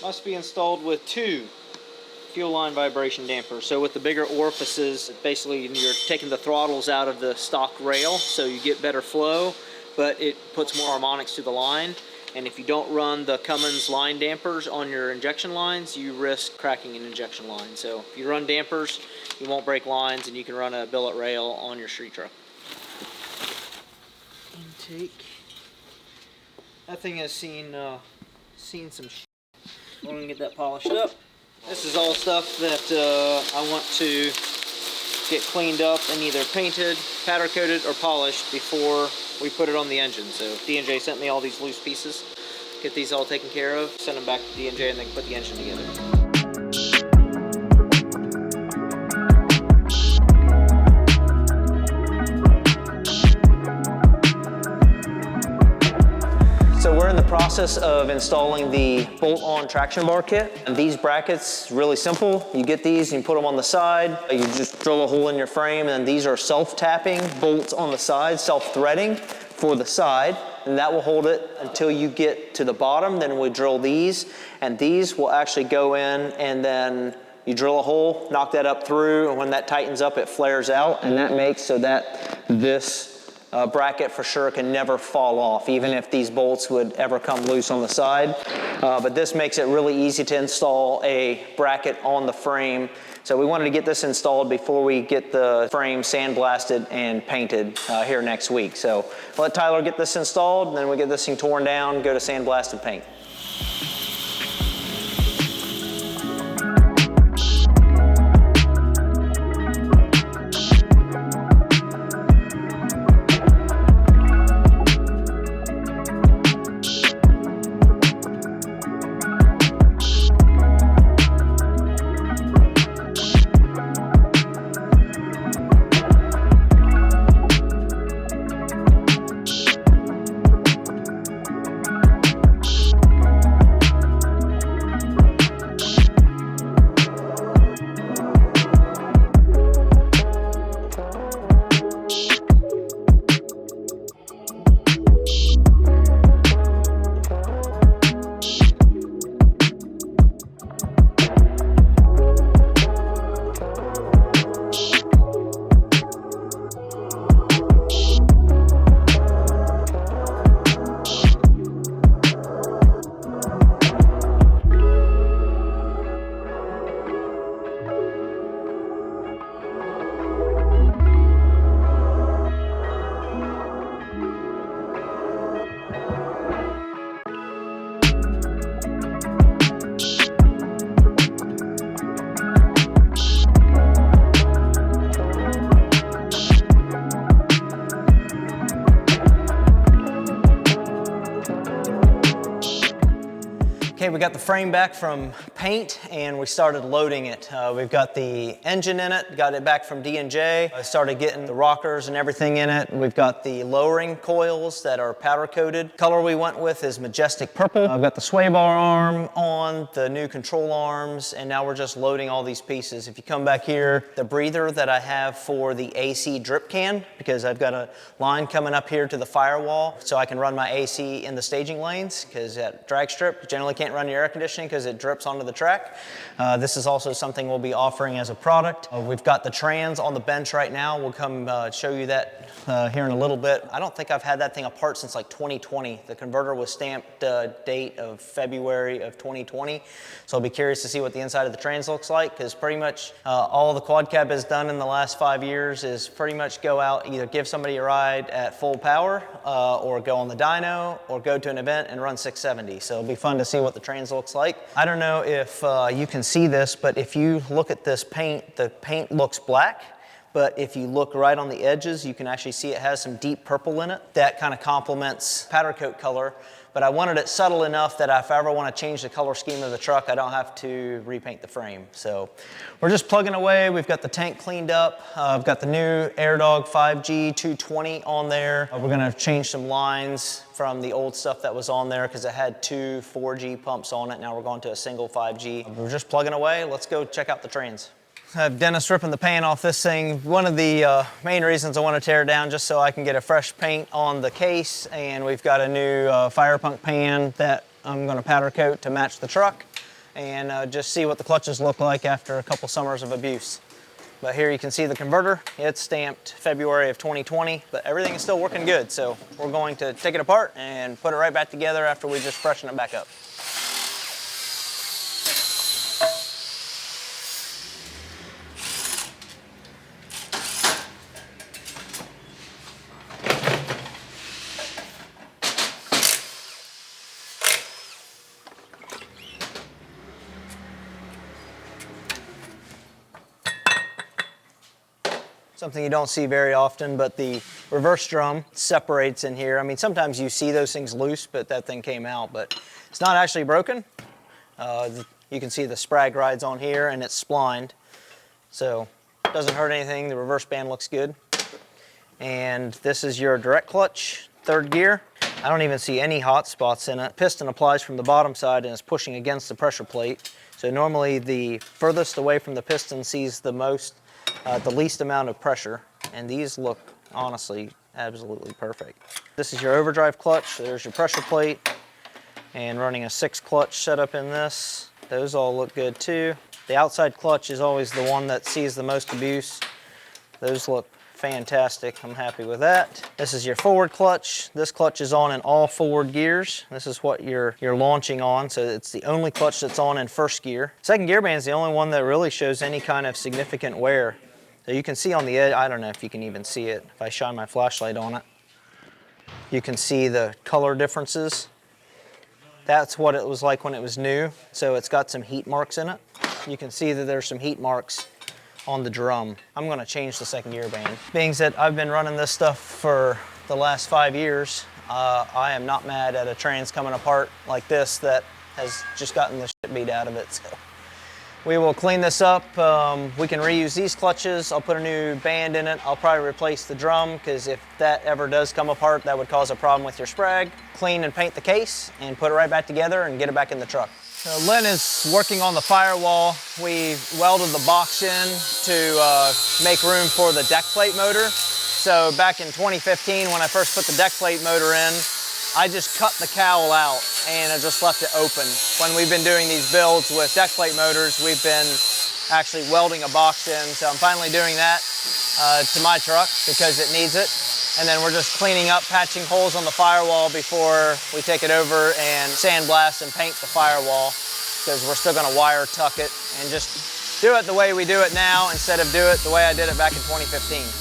must be installed with 2 fuel line vibration dampers. So with the bigger orifices, basically you're taking the throttles out of the stock rail, so you get better flow, but it puts more harmonics to the line. And if you don't run the Cummins line dampers on your injection lines, you risk cracking an injection line. So if you run dampers, you won't break lines, and you can run a billet rail on your street truck. Intake. That thing has seen some shit. I'm gonna get that polished up. This is all stuff that I want to get cleaned up and either painted, powder coated, or polished before we put it on the engine. So D&J sent me all these loose pieces. Get these all taken care of, send them back to D&J, and then put the engine together. So we're in the process of installing the bolt-on traction bar kit. And these brackets, really simple. You get these and you put them on the side. You just drill a hole in your frame, and these are self-tapping bolts on the side, self-threading for the side. And that will hold it until you get to the bottom. Then we drill these, and these will actually go in, and then you drill a hole, knock that up through, and when that tightens up, it flares out, and that makes so that this bracket for sure can never fall off, even if these bolts would ever come loose on the side. But this makes it really easy to install a bracket on the frame. So we wanted to get this installed before we get the frame sandblasted and painted here next week. So let Tyler get this installed, and then we get this thing torn down, go to sandblast and paint. Okay, we got the frame back from paint and we started loading it. We've got the engine in it, got it back from D&J. I started getting the rockers and everything in it. We've got the lowering coils that are powder coated. Color we went with is majestic purple. I've got the sway bar arm on, the new control arms, and now we're just loading all these pieces. If you come back here, the breather that I have for the AC drip can, because I've got a line coming up here to the firewall so I can run my AC in the staging lanes, because at drag strip, you generally can't run your air conditioning because it drips onto the track. This is also something we'll be offering as a product. We've got the trans on the bench right now. We'll come show you that here in a little bit. I don't think I've had that thing apart since like 2020. The converter was stamped date of February of 2020. So I'll be curious to see what the inside of the trans looks like, because pretty much all the quad cab has done in the last 5 years is pretty much go out, either give somebody a ride at full power or go on the dyno or go to an event and run 670. So it'll be fun to see what the trans looks like. I don't know if you can see this, but if you look at this paint, the paint looks black. But if you look right on the edges, you can actually see it has some deep purple in it. That kind of complements powder coat color. But I wanted it subtle enough that if I ever want to change the color scheme of the truck, I don't have to repaint the frame. So we're just plugging away. We've got the tank cleaned up. I've got the new AirDog 5G 220 on there. We're going to change some lines from the old stuff that was on there because it had 2 4G pumps on it. Now we're going to a single 5G. We're just plugging away. Let's go check out the trans. I have Dennis ripping the paint off this thing. One of the main reasons I want to tear it down just so I can get a fresh paint on the case, and we've got a new Firepunk pan that I'm going to powder coat to match the truck. and just see what the clutches look like after a couple summers of abuse. But here you can see the converter. It's stamped February of 2020, but everything is still working good. So we're going to take it apart and put it right back together after we just freshen it back up. Something you don't see very often, but the reverse drum separates in here. I mean, sometimes you see those things loose, but that thing came out, but it's not actually broken. You can see the sprag rides on here and it's splined. So it doesn't hurt anything. The reverse band looks good. And this is your direct clutch, third gear. I don't even see any hot spots in it. Piston applies from the bottom side and is pushing against the pressure plate. So normally the furthest away from the piston sees the least amount of pressure, and these look honestly absolutely perfect. This is your overdrive clutch. There's your pressure plate, and running a 6 clutch setup in this. Those all look good too. The outside clutch is always the one that sees the most abuse. Those look fantastic. I'm happy with that. This is your forward clutch. This clutch is on in all forward gears. This is what you're launching on, so it's the only clutch that's on in first gear. Second gear band is the only one that really shows any kind of significant wear. So you can see on the edge, I don't know if you can even see it. If I shine my flashlight on it, you can see the color differences. That's what it was like when it was new. So it's got some heat marks in it. You can see that there's some heat marks on the drum. I'm gonna change the second gear band. Being that I've been running this stuff for the last 5 years, I am not mad at a trans coming apart like this that has just gotten the shit beat out of it. So we will clean this up. We can reuse these clutches. I'll put a new band in it. I'll probably replace the drum, because if that ever does come apart, that would cause a problem with your sprag. Clean and paint the case and put it right back together and get it back in the truck. So Lynn is working on the firewall. We welded the box in to make room for the deck plate motor. So back in 2015, when I first put the deck plate motor in, I just cut the cowl out and I just left it open. When we've been doing these builds with deck plate motors, we've been actually welding a box in. So I'm finally doing that to my truck because it needs it. And then we're just cleaning up, patching holes on the firewall before we take it over and sandblast and paint the firewall, because we're still gonna wire tuck it and just do it the way we do it now instead of do it the way I did it back in 2015.